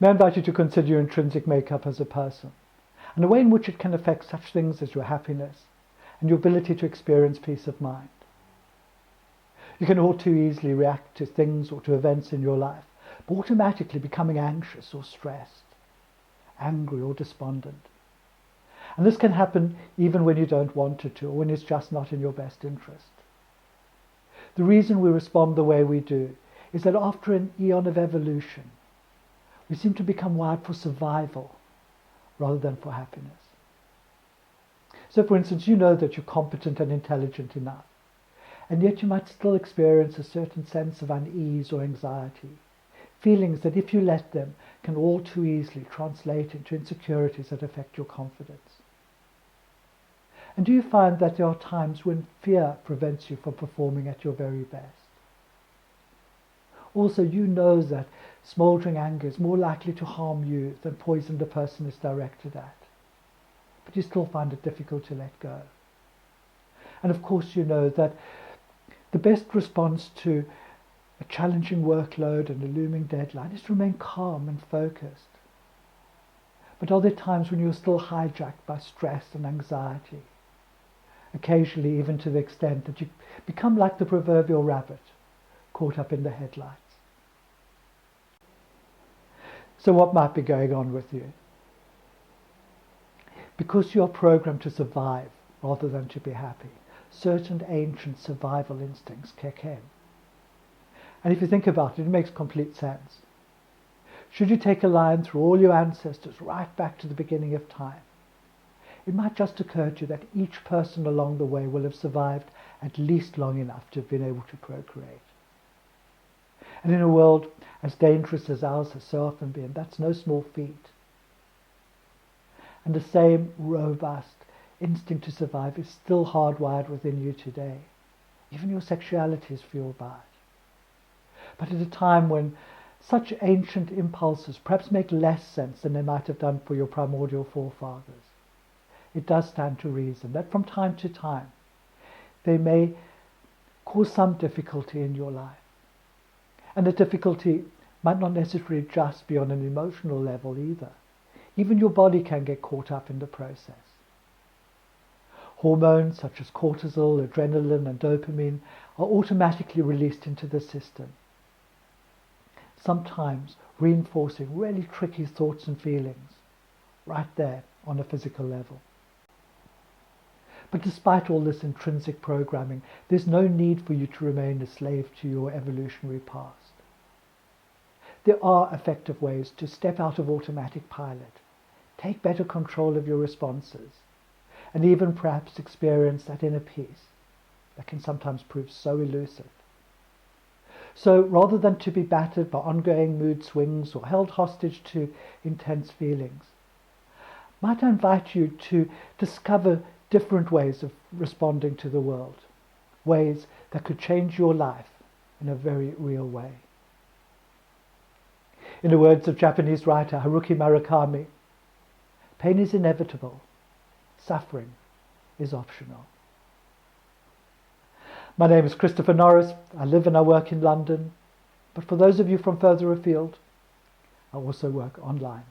May I invite you to consider your intrinsic makeup as a person, and the way in which it can affect such things as your happiness and your ability to experience peace of mind. You can all too easily react to things or to events in your life, but automatically becoming anxious or stressed, angry or despondent. And this can happen even when you don't want it to, or when it's just not in your best interest. The reason we respond the way we do is that after an eon of evolution, we seem to become wired for survival rather than for happiness. So for instance, you know that you're competent and intelligent enough, and yet you might still experience a certain sense of unease or anxiety, feelings that if you let them can all too easily translate into insecurities that affect your confidence. And do you find that there are times when fear prevents you from performing at your very best? Also, you know that smouldering anger is more likely to harm you than poison the person is directed at, but you still find it difficult to let go. And of course, you know that the best response to a challenging workload and a looming deadline is to remain calm and focused. But are there times when you're still hijacked by stress and anxiety? Occasionally even to the extent that you become like the proverbial rabbit, caught up in the headlights. So what might be going on with you? Because you are programmed to survive rather than to be happy, certain ancient survival instincts kick in. And if you think about it, it makes complete sense. Should you take a line through all your ancestors right back to the beginning of time, it might just occur to you that each person along the way will have survived at least long enough to have been able to procreate. And in a world as dangerous as ours has so often been, that's no small feat. And the same robust instinct to survive is still hardwired within you today. Even your sexuality is fueled by it. But at a time when such ancient impulses perhaps make less sense than they might have done for your primordial forefathers, it does stand to reason that from time to time they may cause some difficulty in your life. And the difficulty might not necessarily just be on an emotional level either. Even your body can get caught up in the process. Hormones such as cortisol, adrenaline and dopamine are automatically released into the system, sometimes reinforcing really tricky thoughts and feelings right there on a physical level. But despite all this intrinsic programming, there's no need for you to remain a slave to your evolutionary past. There are effective ways to step out of automatic pilot, take better control of your responses, and even perhaps experience that inner peace that can sometimes prove so elusive. So rather than to be battered by ongoing mood swings or held hostage to intense feelings, might I invite you to discover different ways of responding to the world, ways that could change your life in a very real way. In the words of Japanese writer Haruki Murakami, pain is inevitable, suffering is optional. My name is Christopher Norris. I live and I work in London, but for those of you from further afield, I also work online.